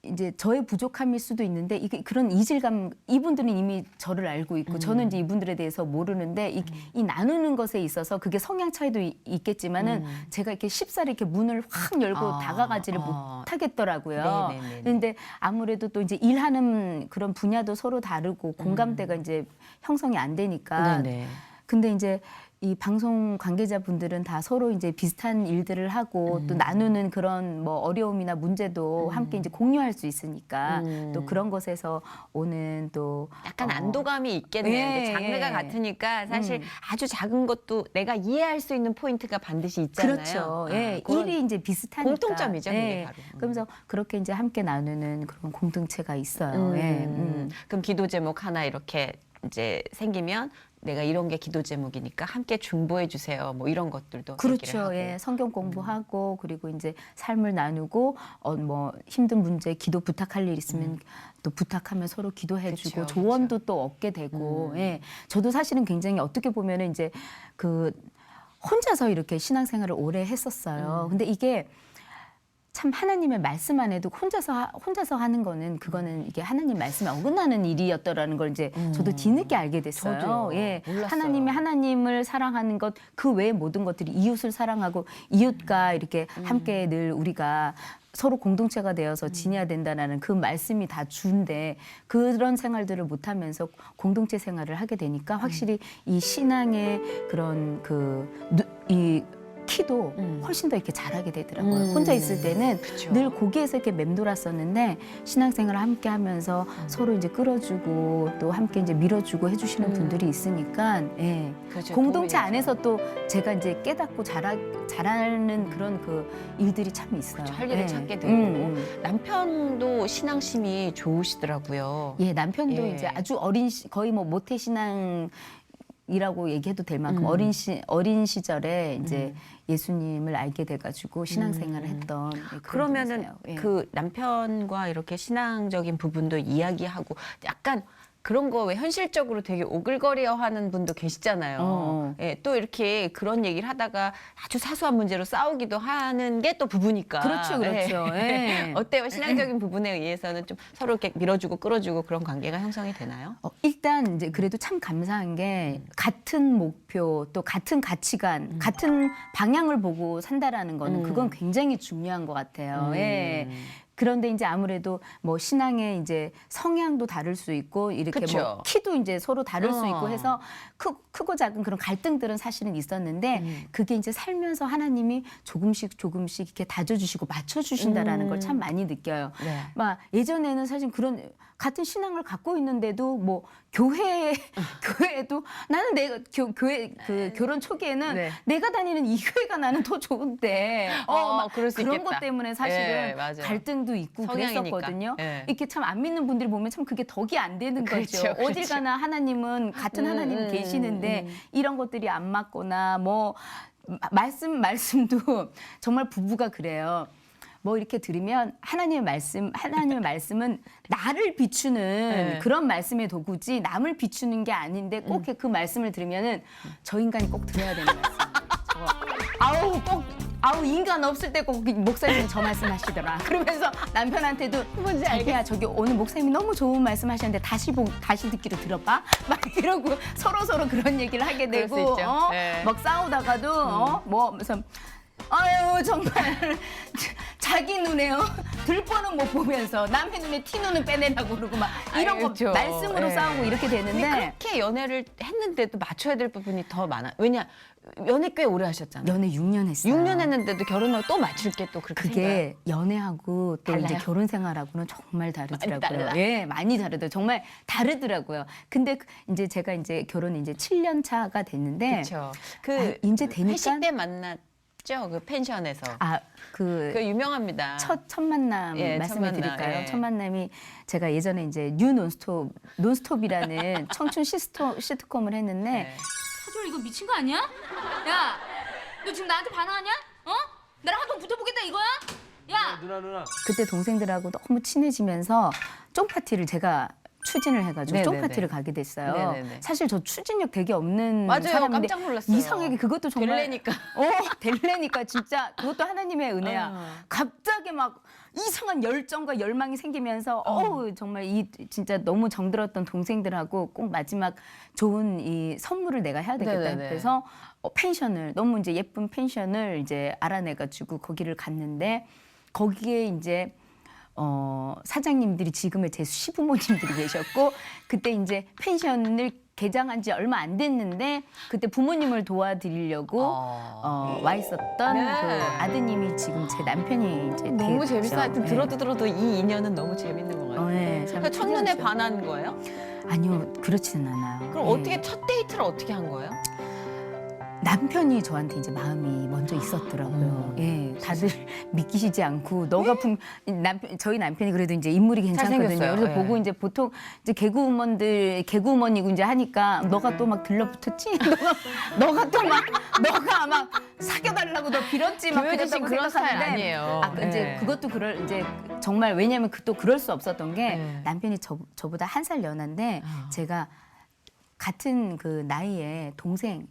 이제 저의 부족함일 수도 있는데 이게 그런 이질감 이분들은 이미 저를 알고 있고 저는 이제 이분들에 대해서 모르는데 이 나누는 것에 있어서 그게 성향 차이도 있겠지만은 제가 이렇게 쉽사리 이렇게 문을 확 열고 다가가지를 못하겠더라고요. 네네네네. 그런데 아무래도 또 이제 일하는 그런 분야도 서로 다르고 공감대가 이제 형성이 안 되니까 네네. 근데 이제 이 방송 관계자분들은 다 서로 이제 비슷한 일들을 하고 또 나누는 그런 뭐 어려움이나 문제도 함께 이제 공유할 수 있으니까 또 그런 것에서 오는 또 약간 안도감이 있겠네요. 예, 근데 장르가 예. 같으니까 사실 아주 작은 것도 내가 이해할 수 있는 포인트가 반드시 있잖아요. 그렇죠. 아, 예, 그런 일이 이제 비슷하니까. 공통점이죠, 그게 예. 바로. 그러면서 그렇게 이제 함께 나누는 그런 공동체가 있어요. 예. 그럼 기도 제목 하나 이렇게 이제 생기면 내가 이런 게 기도 제목이니까 함께 중보해 주세요. 뭐 이런 것들도 얘기를 그렇죠. 하고. 예. 성경 공부하고 그리고 이제 삶을 나누고 뭐 힘든 문제 기도 부탁할 일 있으면 또 부탁하면 서로 기도해주고 그쵸, 조언도 또 얻게 되고. 예. 저도 사실은 굉장히 어떻게 보면은 이제 그 혼자서 이렇게 신앙생활을 오래 했었어요. 근데 이게 참 하나님의 말씀 안 해도 혼자서 하는 거는 그거는 이게 하나님 말씀에 어긋나는 일이었더라는 걸 이제 저도 뒤늦게 알게 됐어요. 저도요. 예. 몰랐어요. 하나님이 하나님을 사랑하는 것 그 외의 모든 것들이 이웃을 사랑하고 이웃과 이렇게 함께 늘 우리가 서로 공동체가 되어서 지내야 된다는 그 말씀이 다 주인데 그런 생활들을 못하면서 공동체 생활을 하게 되니까 확실히 이 신앙의 그런 이 키도 훨씬 더 이렇게 잘하게 되더라고요. 혼자 있을 때는 그쵸. 늘 거기에서 이렇게 맴돌았었는데 신앙생활을 함께 하면서 서로 이제 끌어주고 또 함께 이제 밀어주고 해주시는 분들이 있으니까 예. 그렇죠. 공동체 도움이 안에서 또 제가 이제 깨닫고 잘하는 그런 그 일들이 참 있어요. 할 일을 예. 찾게 되고 남편도 신앙심이 좋으시더라고요. 예, 남편도 예. 이제 아주 거의 뭐 모태 신앙이라고 얘기해도 될 만큼 어린 시절에 이제 예수님을 알게 돼가지고 신앙생활을 했던 예, 그런 그러면은 분이세요. 예. 그 남편과 이렇게 신앙적인 부분도 이야기하고 약간 그런 거 왜 현실적으로 되게 오글거려하는 분도 계시잖아요. 예, 또 이렇게 그런 얘기를 하다가 아주 사소한 문제로 싸우기도 하는 게 또 부부니까. 그렇죠, 그렇죠. 예. 어때요? 신앙적인 부분에 의해서는 좀 서로 이렇게 밀어주고 끌어주고 그런 관계가 형성이 되나요? 일단 이제 그래도 참 감사한 게 같은 목표 또 같은 가치관, 같은 방향을 보고 산다라는 거는 그건 굉장히 중요한 것 같아요. 예. 그런데 이제 아무래도 뭐 신앙의 이제 성향도 다를 수 있고 이렇게 그쵸. 뭐 키도 이제 서로 다를 수 있고 해서 크고 작은 그런 갈등들은 사실은 있었는데 그게 이제 살면서 하나님이 조금씩 이렇게 다져주시고 맞춰주신다라는 걸 참 많이 느껴요. 네. 막 예전에는 사실 그런 같은 신앙을 갖고 있는데도 뭐 교회에도 나는 내가 교회 그 결혼 초기에는 네. 내가 다니는 이 교회가 나는 더 좋은데 막 그럴 수 그런 있겠다. 것 때문에 사실은 예, 맞아요. 갈등도 있고 성향이니까. 그랬었거든요. 예. 이렇게 참 안 믿는 분들이 보면 참 그게 덕이 안 되는 그렇죠, 거죠. 어딜 그렇죠. 가나 하나님은 같은 하나님 계시는데 이런 것들이 안 맞거나 뭐 말씀도 정말 부부가 그래요. 뭐 이렇게 들으면 하나님의 말씀은 나를 비추는 네. 그런 말씀의 도구지 남을 비추는 게 아닌데 꼭 그 말씀을 들으면은 저 인간이 꼭 들어야 되는 말씀. 아우 인간 없을 때 꼭 목사님이 저 말씀하시더라. 그러면서 남편한테도 자기야 저기 오늘 목사님이 너무 좋은 말씀하셨는데 다시 듣기로 들어봐. 막 이러고 서로 그런 얘기를 하게 그럴 수 되고 있죠. 네. 막 싸우다가도 뭐 그래서 아유 정말 자기 눈에 들보는 못 보면서 남의 눈에 티눈은 빼내라고 그러고 막 이런 거 그렇죠. 말씀으로 예. 싸우고 이렇게 근데 되는데 그렇게 연애를 했는데도 맞춰야 될 부분이 더 많아요. 왜냐 연애 꽤 오래 하셨잖아요. 연애 6년 했어요. 6년 했는데도 결혼하고 또 맞출 게 또 그렇게 생겨요. 그게 연애하고 또 이제 달라요? 결혼 생활하고는 정말 다르더라고요. 달라? 예, 많이 다르더라고요. 정말 다르더라고요. 근데 이제 제가 이제 결혼 이제 7년 차가 됐는데 그렇죠. 이제 되니까 회식 때 만났죠. 그 펜션에서. 그 유명합니다. 첫 만남 예, 말씀해 첫 만남, 드릴까요? 예. 첫 만남이 제가 예전에 이제 뉴 논스톱이라는 청춘 시트콤을 했는데 네. 서준 이거 미친 거 아니야? 야, 너 지금 나한테 반항하냐? 어? 나랑 한번 붙어보겠다 이거야? 야, 누나. 그때 동생들하고 너무 친해지면서 쫑파티를 제가 추진을 해가지고 네네네. 쫑파티를 가게 됐어요. 네네네. 사실 저 추진력 되게 없는 맞아요. 사람인데 깜짝 놀랐어요. 이상하게 그것도 정말 될래니까. 될래니까 진짜 그것도 하나님의 은혜야. 어. 갑자기 막 이상한 열정과 열망이 생기면서 정말 이 진짜 너무 정들었던 동생들하고 꼭 마지막 좋은 이 선물을 내가 해야 되겠다. 네네네. 그래서 펜션을 너무 이제 예쁜 펜션을 이제 알아내가지고 거기를 갔는데 거기에 이제 사장님들이 지금의 제 시부모님들이 계셨고 그때 이제 펜션을 개장한 지 얼마 안 됐는데 그때 부모님을 도와드리려고 와 있었던 네. 그 아드님이 지금 제 남편이 이제 너무 되겠죠. 재밌어. 하여튼 네. 들어도 이 인연은 너무 재밌는 것 같아요. 네, 참 그러니까 첫눈에 특이하죠. 반한 거예요? 아니요, 그렇지는 않아요. 그럼 네. 어떻게 첫 데이트를 어떻게 한 거예요? 남편이 저한테 이제 마음이 먼저 있었더라고요. 예, 다들 믿기시지 않고 너가 저희 남편이 그래도 이제 인물이 괜찮거든요. 잘생겼어요. 그래서 예. 보고 이제 보통 이제 개그우먼이고 이제 하니까 너가 또 막 들러붙었지? 너가 막 사귀어달라고 너 빌었지? 막 김효진 씨 그랬다고 그런 스타일 생각하는데 아니에요. 이제 네. 그것도 이제 정말 왜냐면 또 그럴 수 없었던 게 네. 남편이 저보다 한 살 연한데 제가 같은 그 나이에 동생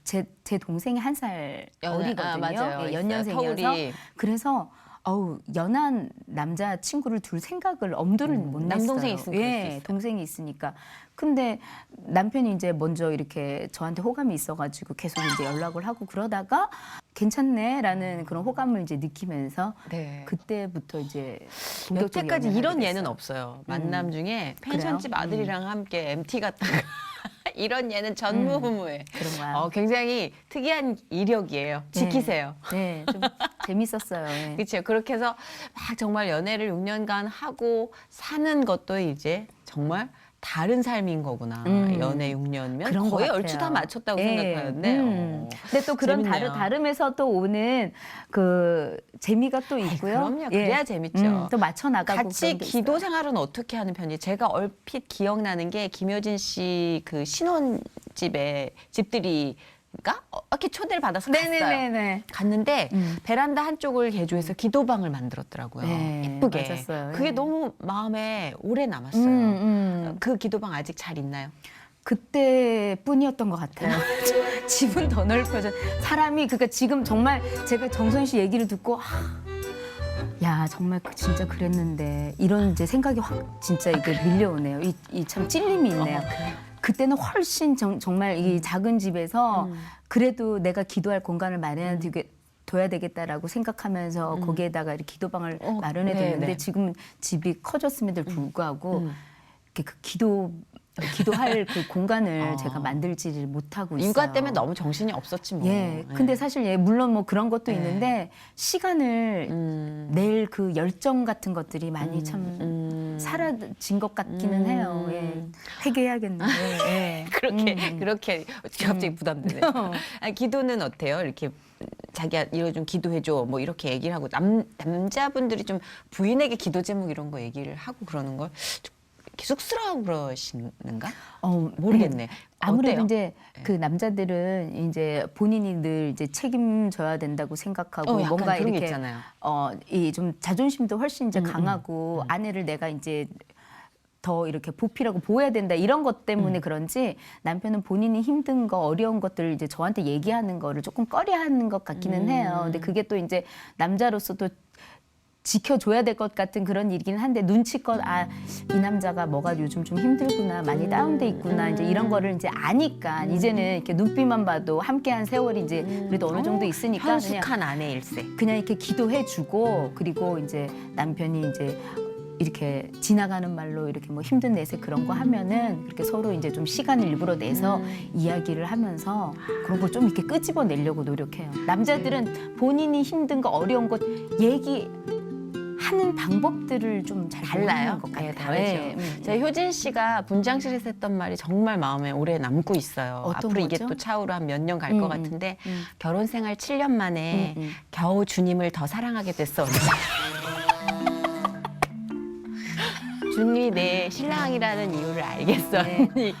제 동생이 한 살 어리거든요. 맞아요. 예, 있어요. 연년생이어서 터울이. 그래서 연한 남자 친구를 둘 생각을 엄두를 못 냈어요. 남동생이 있으면 그럴 수 예, 있어요. 동생이 있으니까. 근데 남편이 이제 먼저 이렇게 저한테 호감이 있어가지고 계속 이제 연락을 하고 그러다가 괜찮네라는 그런 호감을 이제 느끼면서 네. 그때부터 이제 본격적인 여태까지 연애를 이런 하게 예는 됐어요. 없어요. 만남 중에 펜션집 그래요? 아들이랑 함께 MT 갔다가 이런 예는 전무후무해. 그런가요? 굉장히 특이한 이력이에요. 지키세요. 네, 좀 재밌었어요. 예. 그렇죠. 그렇게 해서 막 정말 연애를 6년간 하고 사는 것도 이제 정말 다른 삶인 거구나. 연애 6년면 그런 것 거의 같아요. 얼추 다 맞췄다고 예. 생각하는데. 근데 또 그런 재밌네요. 다름에서 또 오는 그 재미가 또 있고요. 그럼요. 그래야 재밌죠. 또 맞춰 나가고 같이 기도 생활은 어떻게 하는 편이에요? 제가 얼핏 기억나는 게 김효진 씨 그 신혼집에 집들이가 이렇게 초대를 받아서 갔어요. 네네네네. 갔는데 베란다 한쪽을 개조해서 기도방을 만들었더라고요. 네, 예쁘게. 맞았어요. 그게 네. 너무 마음에 오래 남았어요. 그 기도방 아직 잘 있나요? 그때뿐이었던 것 같아요. 집은 더 넓어져. 사람이 그러니까 지금 정말 제가 정선 씨 얘기를 듣고 야 정말 진짜 그랬는데 이런 이제 생각이 확 진짜 이게 밀려오네요. 이 참 찔림이 있네요. 그때는 훨씬 정말 이 작은 집에서 그래도 내가 기도할 공간을 둬야 되겠다라고 생각하면서 거기에다가 이렇게 기도방을 마련해 뒀는데 네. 지금 집이 커졌음에도 불구하고 이렇게 그 기도할 그 공간을 제가 만들지를 못하고 있어요. 육아 때문에 너무 정신이 없었지 뭐. 예. 근데 사실 물론 뭐 그런 것도 있는데 시간을 낼 그 열정 같은 것들이 많이 참 사라진 것 같기는 해요. 예. 회개해야겠네요. 예. 그렇게 갑자기 부담되네. 기도는 어때요? 이렇게 자기야 이거 좀 기도해줘 뭐 이렇게 얘기를 하고 남자분들이 좀 부인에게 기도 제목 이런 거 얘기를 하고 그러는 걸 이렇게 쑥스러워하고 그러시는가? 모르겠네. 아무래도 어때요? 이제 그 남자들은 이제 본인이 늘 이제 책임져야 된다고 생각하고 약간 뭔가 그런 게 이렇게 있잖아요. 이 좀 자존심도 훨씬 이제 강하고 아내를 내가 이제 더 이렇게 보필하고 보호해야 된다 이런 것 때문에 그런지 남편은 본인이 힘든 거 어려운 것들을 이제 저한테 얘기하는 거를 조금 꺼려하는 것 같기는 해요. 근데 그게 또 이제 남자로서 또 지켜줘야 될 것 같은 그런 일이긴 한데 눈치껏 이 남자가 뭐가 요즘 좀 힘들구나 많이 다운돼 있구나 이제 이런 거를 이제 아니까 이제는 이렇게 눈빛만 봐도 함께한 세월이 이제 그래도 어느 정도 있으니까 현숙한 아내 일세. 그냥 이렇게 기도해주고 그리고 이제 남편이 이제 이렇게 지나가는 말로 이렇게 뭐 힘든 내색 그런 거 하면은 그렇게 서로 이제 좀 시간을 일부러 내서 이야기를 하면서 그런 걸 좀 이렇게 끄집어 내려고 노력해요. 남자들은 본인이 힘든 거 어려운 것 얘기하는 방법들을 좀 잘 달라요. 모르는 것 같아요. 다르죠. 제가 효진 씨가 분장실에서 했던 말이 정말 마음에 오래 남고 있어요. 어떤 앞으로 이게 거죠? 또 차후로 한 몇 년 갈 것 같은데 결혼 생활 7년 만에 겨우 주님을 더 사랑하게 됐어. 주님이 내 신랑이라는 이유를 알겠어. 언니.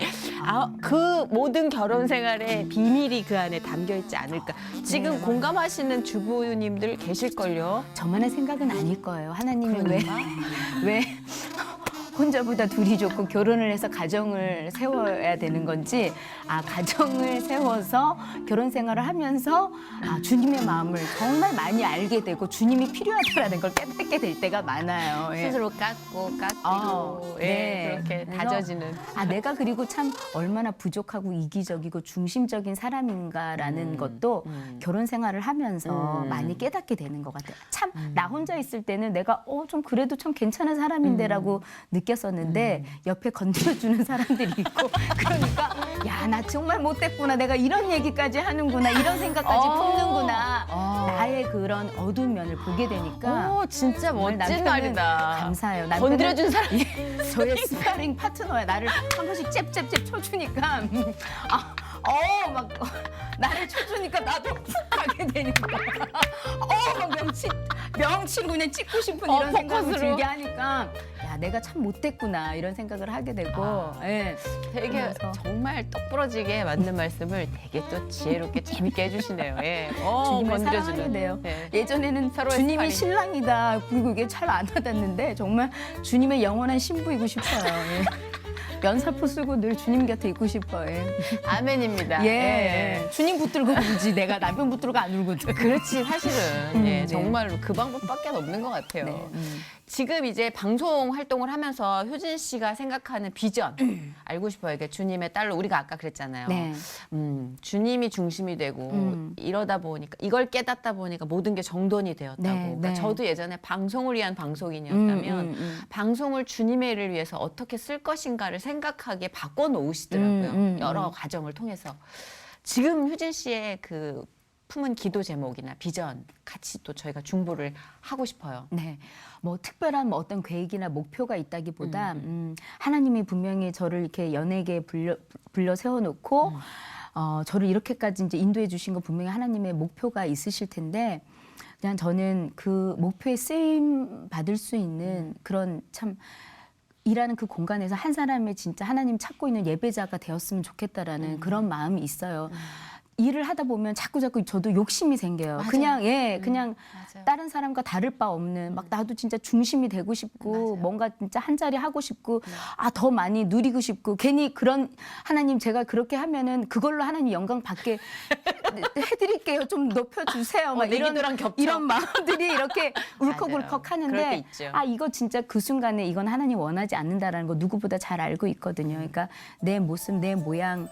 그 모든 결혼 생활의 비밀이 그 안에 담겨 있지 않을까. 지금 공감하시는 주부님들 계실걸요. 저만의 생각은 아닐 거예요. 하나님이 왜 혼자보다 둘이 좋고 결혼을 해서 가정을 세워야 되는 건지 가정을 세워서 결혼 생활을 하면서 주님의 마음을 정말 많이 알게 되고 주님이 필요하다라는 걸 깨닫게 될 때가 많아요. 예. 스스로 깎고 깎고 네. 그렇게 그래서 다져지는. 내가 그리고 참 얼마나 부족하고 이기적이고 중심적인 사람인가라는 것도 결혼 생활을 하면서 많이 깨닫게 되는 것 같아요. 참 나 혼자 있을 때는 내가 좀 그래도 참 괜찮은 사람인데라고 느꼈었는데 옆에 건드려주는 사람들이 있고 그러니까 야, 나 정말 못됐구나. 내가 이런 얘기까지 하는구나. 이런 생각까지 품는구나. 나의 그런 어두운 면을 보게 되니까 진짜 정말 멋진 남편은 말이다. 감사해요. 남편은 건드려준 사람. 저의 스파링 파트너야. 나를 한 번씩 잽잽잽 쳐주니까 막 나를 쳐주니까 나도 훅 가게 되니까 막 명치로 그냥 찍고 싶은 이런 생각을 포커스로. 들게 하니까 야, 내가 참 못됐구나 이런 생각을 하게 되고 예. 되게 그러면서 정말 똑 부러지게 맞는 말씀을 되게 또 지혜롭게 재밌게 해주시네요. 예. 주님을 사랑하게 건드려주는. 돼요. 예. 예전에는 서로의 주님이 스파링. 신랑이다. 그리고 이게 잘 안 와닿는데 정말 주님의 영원한 신부이고 싶어요. 예. 면사포 쓰고 늘 주님 곁에 있고 싶어요. 예. 아멘입니다. 예. 주님 붙들고 울지 내가 남편 붙들고 안 울거든. 그렇지 사실은 예, 네. 정말로 그 방법밖에 없는 것 같아요. 네. 지금 이제 방송 활동을 하면서 효진 씨가 생각하는 비전 알고 싶어요. 이게 주님의 딸로 우리가 아까 그랬잖아요. 네. 주님이 중심이 되고 이러다 보니까 이걸 깨닫다 보니까 모든 게 정돈이 되었다고. 네, 그러니까 네. 저도 예전에 방송을 위한 방송인이었다면 방송을 주님의 일을 위해서 어떻게 쓸 것인가를 생각하게 바꿔 놓으시더라고요. 여러 과정을 통해서. 지금 효진 씨의 그 품은 기도 제목이나 비전 같이 또 저희가 중보를 하고 싶어요. 네, 뭐 특별한 뭐 어떤 계획이나 목표가 있다기보다 하나님이 분명히 저를 이렇게 연예계에 불러 세워놓고 저를 이렇게까지 이제 인도해 주신 거 분명히 하나님의 목표가 있으실 텐데 그냥 저는 그 목표에 쓰임 받을 수 있는 그런 참 일하는 그 공간에서 한 사람의 진짜 하나님 찾고 있는 예배자가 되었으면 좋겠다라는 그런 마음이 있어요. 일을 하다 보면 자꾸 저도 욕심이 생겨요. 맞아요. 그냥 맞아요. 다른 사람과 다를 바 없는 막 나도 진짜 중심이 되고 싶고 맞아요. 뭔가 진짜 한 자리 하고 싶고 더 많이 누리고 싶고 괜히 그런 하나님 제가 그렇게 하면은 그걸로 하나님 영광 받게 해드릴게요. 좀 높여주세요. 막 내 기도랑 겹쳐. 이런 마음들이 이렇게 울컥울컥 맞아요. 그럴 때 하는데 있죠. 이거 진짜 그 순간에 이건 하나님 원하지 않는다라는 거 누구보다 잘 알고 있거든요. 그러니까 내 모습, 내 모양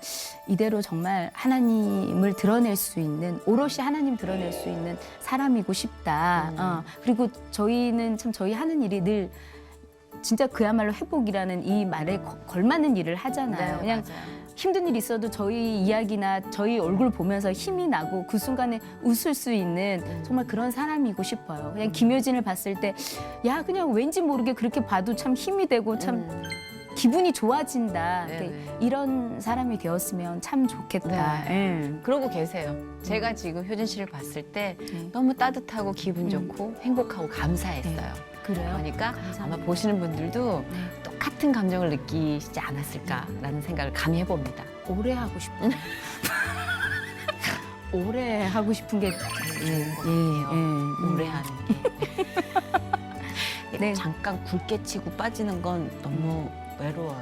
이대로 정말 하나님을 드러낼 수 있는 오롯이 하나님 드러낼 수 있는 사람이고 싶다. 그리고 저희는 참 저희 하는 일이 늘 진짜 그야말로 회복이라는 이 말에 걸맞는 일을 하잖아요. 그냥 맞아요. 힘든 일 있어도 저희 이야기나 저희 얼굴 보면서 힘이 나고 그 순간에 웃을 수 있는 정말 그런 사람이고 싶어요. 그냥 김효진을 봤을 때 야 그냥 왠지 모르게 그렇게 봐도 참 힘이 되고 참 기분이 좋아진다. 네네. 그러니까 이런 사람이 되었으면 참 좋겠다. 예. 그러고 계세요. 제가 지금 효진 씨를 봤을 때 네. 너무 따뜻하고 기분 좋고 행복하고 감사했어요. 그래요? 그러니까 감사합니다. 아마 보시는 분들도 똑같은 감정을 느끼시지 않았을까라는 생각을 감히 해봅니다. 오래 하고 싶어요. 오래 하고 싶은 게 오래 하는 게. 네. 잠깐 굵게 치고 빠지는 건 너무 외로워요.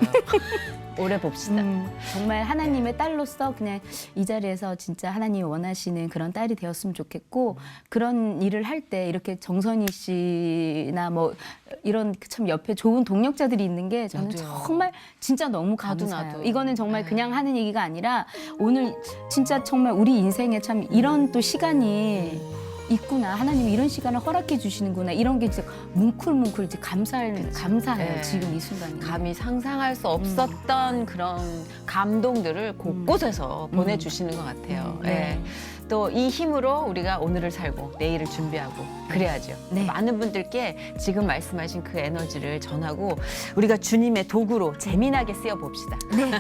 오래 봅시다. 정말 하나님의 딸로서 그냥 이 자리에서 진짜 하나님이 원하시는 그런 딸이 되었으면 좋겠고 그런 일을 할 때 이렇게 정선희 씨나 뭐 이런 참 옆에 좋은 동력자들이 있는 게 저는 나도요. 정말 진짜 너무 나도, 감사해요. 나도. 이거는 정말 네. 그냥 하는 얘기가 아니라 오늘 진짜 정말 우리 인생에 참 이런 또 시간이 있구나. 하나님이 이런 시간을 허락해 주시는구나. 이런 게 진짜 뭉클뭉클 이제 감사해요. 네. 지금 이 순간에. 감히 상상할 수 없었던 그런 감동들을 곳곳에서 보내주시는 것 같아요. 네. 또 이 힘으로 우리가 오늘을 살고 내일을 준비하고 그래야죠. 네. 많은 분들께 지금 말씀하신 그 에너지를 전하고 우리가 주님의 도구로 재미나게 쓰여봅시다. 네,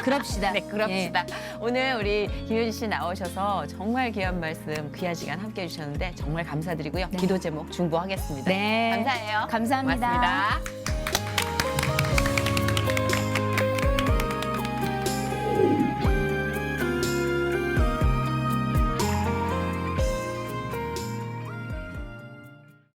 그럽시다. 네, 그럽시다. 오늘 우리 김효진 씨 나오셔서 정말 귀한 말씀, 귀한 시간 함께 해주셨는데 정말 감사드리고요. 기도 제목 중보하겠습니다. 네. 감사해요. 감사합니다. 고맙습니다.